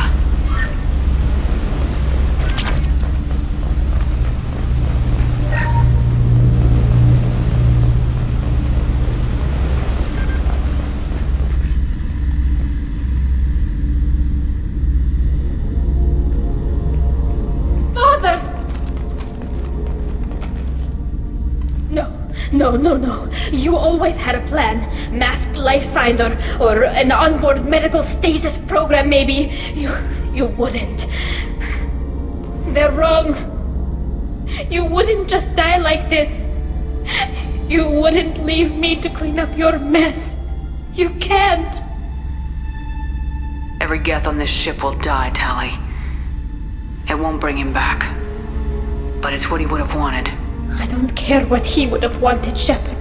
[SPEAKER 1] No. You always had a plan. Masked life signs or an onboard medical stasis program maybe. You wouldn't. They're wrong. You wouldn't just die like this. You wouldn't leave me to clean up your mess. You can't.
[SPEAKER 2] Every Geth on this ship will die, Tali. It won't bring him back. But it's what he would have wanted.
[SPEAKER 1] I don't care what he would have wanted, Shepard.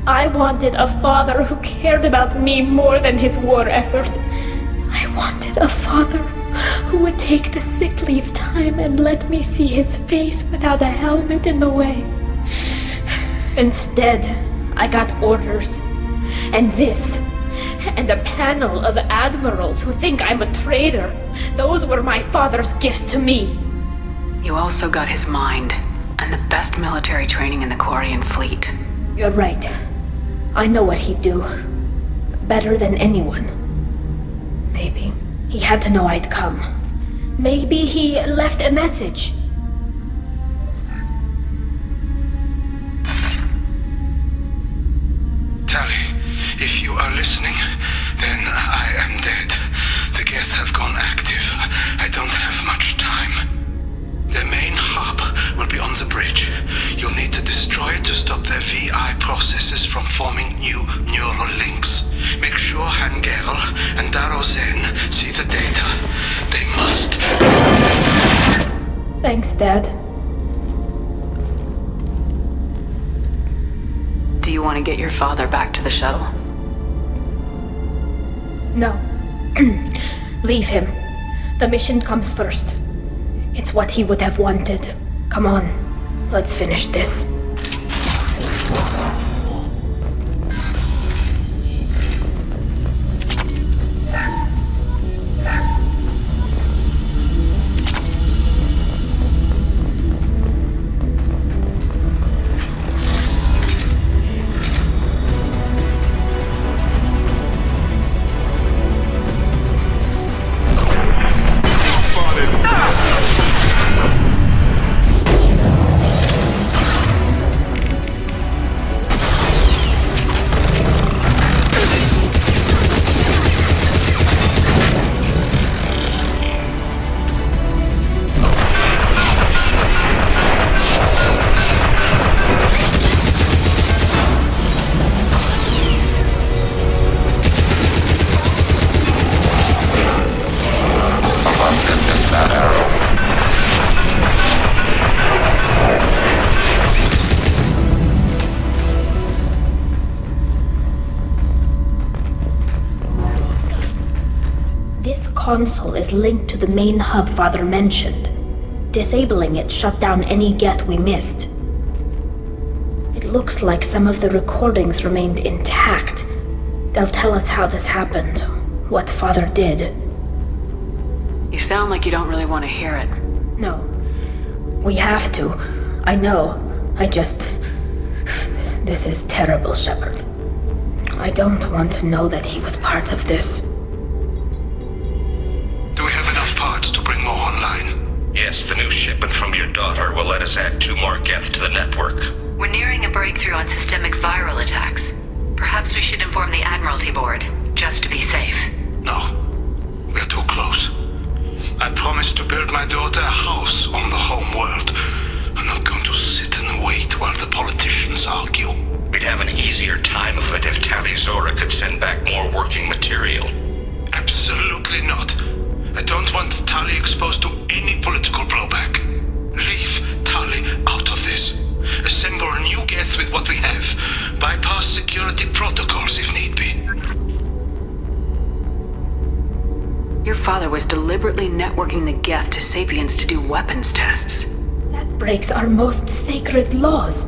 [SPEAKER 1] I wanted a father who cared about me more than his war effort. I wanted a father who would take the sick leave time and let me see his face without a helmet in the way. Instead, I got orders. And this. And a panel of admirals who think I'm a traitor. Those were my father's gifts to me.
[SPEAKER 2] You also got his mind, and the best military training in the Quarian fleet.
[SPEAKER 1] You're right. I know what he'd do. Better than anyone. Maybe he had to know I'd come. Maybe he left a message.
[SPEAKER 9] Tali, if you are listening, then I am dead. The Geth have gone active. I don't have much time. The main hub will be on the bridge. You'll need to destroy it to stop their VI processes from forming new neural links. Make sure Hangerl and Darozen see the data. They must.
[SPEAKER 1] Thanks, Dad.
[SPEAKER 2] Do you want to get your father back to the shuttle?
[SPEAKER 1] No. Leave him. The mission comes first. It's what he would have wanted. Come on, let's finish this. Console is linked to the main hub Father mentioned. Disabling it shut down any Geth we missed. It looks like some of the recordings remained intact. They'll tell us how this happened, what Father did.
[SPEAKER 2] You sound like you don't really want to hear it.
[SPEAKER 1] No. We have to. I know. This is terrible, Shepard. I don't want to know that he was part of this.
[SPEAKER 9] Do we have enough parts to bring more online?
[SPEAKER 3] Yes, the new shipment from your daughter will let us add 2 more Geth to the network.
[SPEAKER 11] We're nearing a breakthrough on systemic viral attacks. Perhaps we should inform the Admiralty Board, just to be safe.
[SPEAKER 9] No. We're too close. I promised to build my daughter a house on the home world. I'm not going to sit and wait while the politicians argue.
[SPEAKER 3] We'd have an easier time of it if Tali'Zorah could send back more working material.
[SPEAKER 9] Absolutely not. I don't want Tali exposed to any political blowback. Leave Tali out of this. Assemble a new Geth with what we have. Bypass security protocols if need be.
[SPEAKER 2] Your father was deliberately networking the Geth to Sapiens to do weapons tests.
[SPEAKER 1] That breaks our most sacred laws.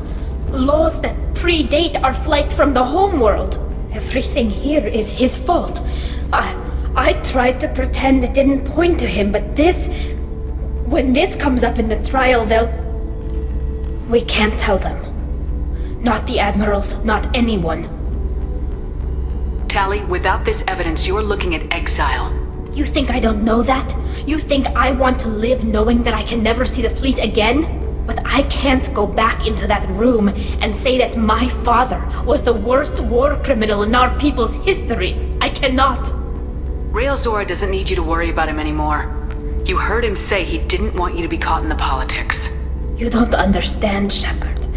[SPEAKER 1] Laws that predate our flight from the homeworld. Everything here is his fault. I tried to pretend it didn't point to him, but when this comes up in the trial, we can't tell them. Not the admirals, not anyone.
[SPEAKER 2] Tali, without this evidence, you're looking at exile.
[SPEAKER 1] You think I don't know that? You think I want to live knowing that I can never see the fleet again? But I can't go back into that room and say that my father was the worst war criminal in our people's history. I cannot.
[SPEAKER 2] Zaal'Koris doesn't need you to worry about him anymore. You heard him say he didn't want you to be caught in the politics.
[SPEAKER 1] You don't understand, Shepard.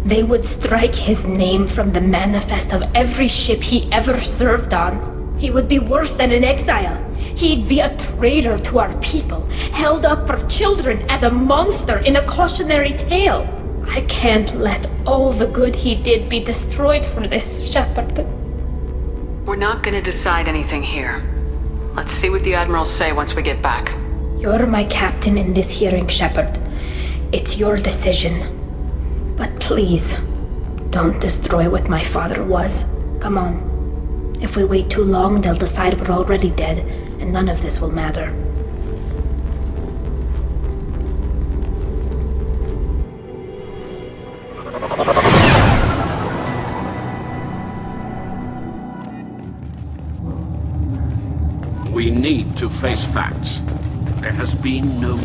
[SPEAKER 1] They would strike his name from the manifest of every ship he ever served on. He would be worse than an exile. He'd be a traitor to our people, held up for children as a monster in a cautionary tale. I can't let all the good he did be destroyed for this, Shepard.
[SPEAKER 2] We're not gonna decide anything here. Let's see what the Admirals say once we get back.
[SPEAKER 1] You're my captain in this hearing, Shepard. It's your decision. But please, don't destroy what my father was. Come on. If we wait too long, they'll decide we're already dead, and none of this will matter.
[SPEAKER 8] We need to face facts. There has been no word.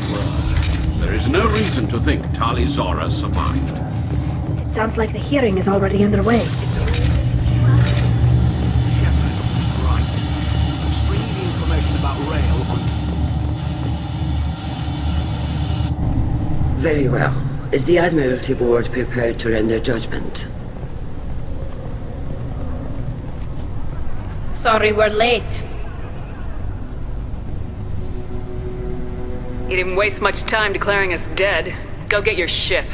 [SPEAKER 8] There is no reason to think Tali'Zorah survived.
[SPEAKER 1] It sounds like the hearing is already underway.
[SPEAKER 7] Very well. Is the Admiralty Board prepared to render judgment?
[SPEAKER 1] Sorry we're late.
[SPEAKER 2] You didn't waste much time declaring us dead. Go get your ship.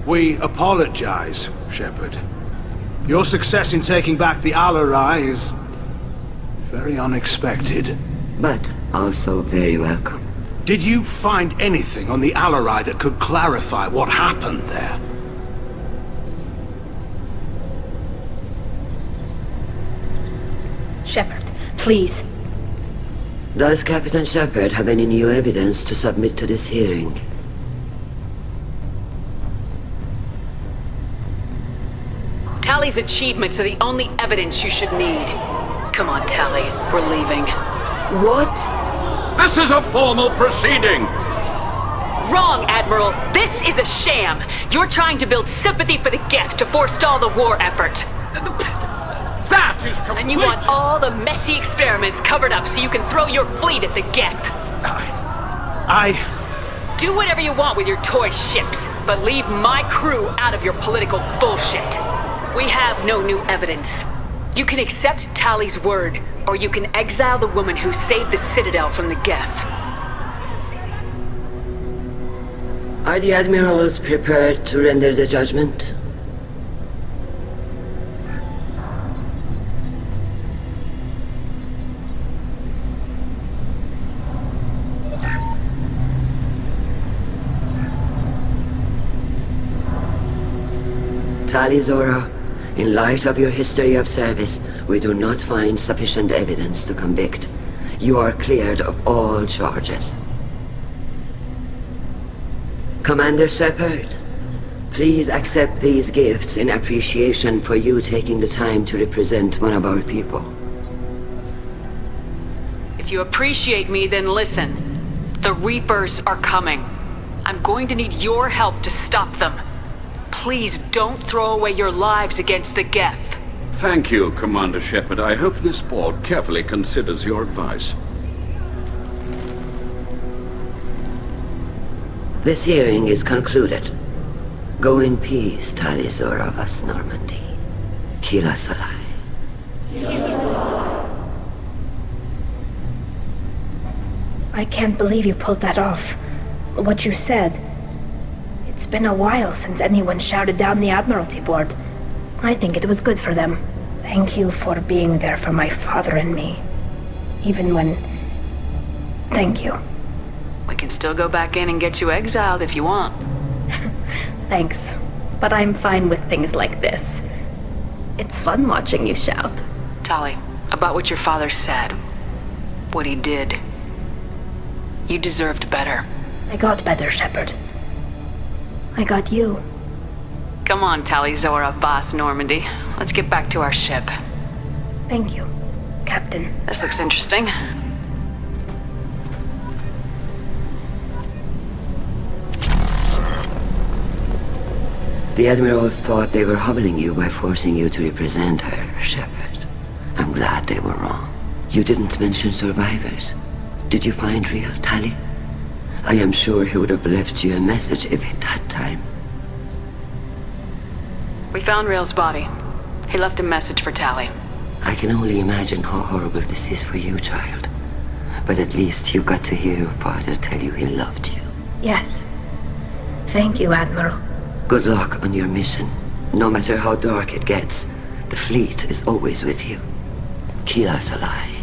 [SPEAKER 9] We apologize, Shepard. Your success in taking back the Shala'Raan is very unexpected.
[SPEAKER 7] But also very welcome.
[SPEAKER 9] Did you find anything on the Shala'Raan that could clarify what happened there?
[SPEAKER 1] Shepard, please.
[SPEAKER 7] Does Captain Shepard have any new evidence to submit to this hearing?
[SPEAKER 2] Tali's achievements are the only evidence you should need. Come on, Tali. We're leaving.
[SPEAKER 7] What?
[SPEAKER 8] This is a formal proceeding!
[SPEAKER 2] Wrong, Admiral. This is a sham. You're trying to build sympathy for the Geth to forestall the war effort.
[SPEAKER 8] That is complete...
[SPEAKER 2] And you want all the messy experiments covered up so you can throw your fleet at the Geth. Do whatever you want with your toy ships, but leave my crew out of your political bullshit. We have no new evidence. You can accept Tali's word, or you can exile the woman who saved the Citadel from the Geth.
[SPEAKER 7] Are the Admirals prepared to render the judgment? Tali'Zorah, in light of your history of service, we do not find sufficient evidence to convict. You are cleared of all charges. Commander Shepard, please accept these gifts in appreciation for you taking the time to represent one of our people.
[SPEAKER 2] If you appreciate me, then listen. The Reapers are coming. I'm going to need your help to stop them. Please don't throw away your lives against the Geth.
[SPEAKER 8] Thank you, Commander Shepard. I hope this board carefully considers your advice.
[SPEAKER 7] This hearing is concluded. Go in peace, Tali'Zorah vas Normandy. Kila Salai.
[SPEAKER 1] I can't believe you pulled that off. What you said. It's been a while since anyone shouted down the Admiralty Board. I think it was good for them. Thank you for being there for my father and me. Even when... Thank you.
[SPEAKER 2] We can still go back in and get you exiled if you want.
[SPEAKER 1] Thanks. But I'm fine with things like this. It's fun watching you shout.
[SPEAKER 2] Tali, about what your father said. What he did. You deserved better.
[SPEAKER 1] I got better, Shepard. I got you.
[SPEAKER 2] Come on, Tali'Zorah vas Normandy. Let's get back to our ship.
[SPEAKER 1] Thank you, Captain.
[SPEAKER 2] This looks interesting.
[SPEAKER 7] The Admirals thought they were humbling you by forcing you to represent her, Shepard. I'm glad they were wrong. You didn't mention survivors. Did you find real Tali? I am sure he would have left you a message if he'd had time.
[SPEAKER 2] We found Real's body. He left a message for Tali.
[SPEAKER 7] I can only imagine how horrible this is for you, child. But at least you got to hear your father tell you he loved you.
[SPEAKER 1] Yes. Thank you, Admiral.
[SPEAKER 7] Good luck on your mission. No matter how dark it gets, the fleet is always with you. Keep us alive.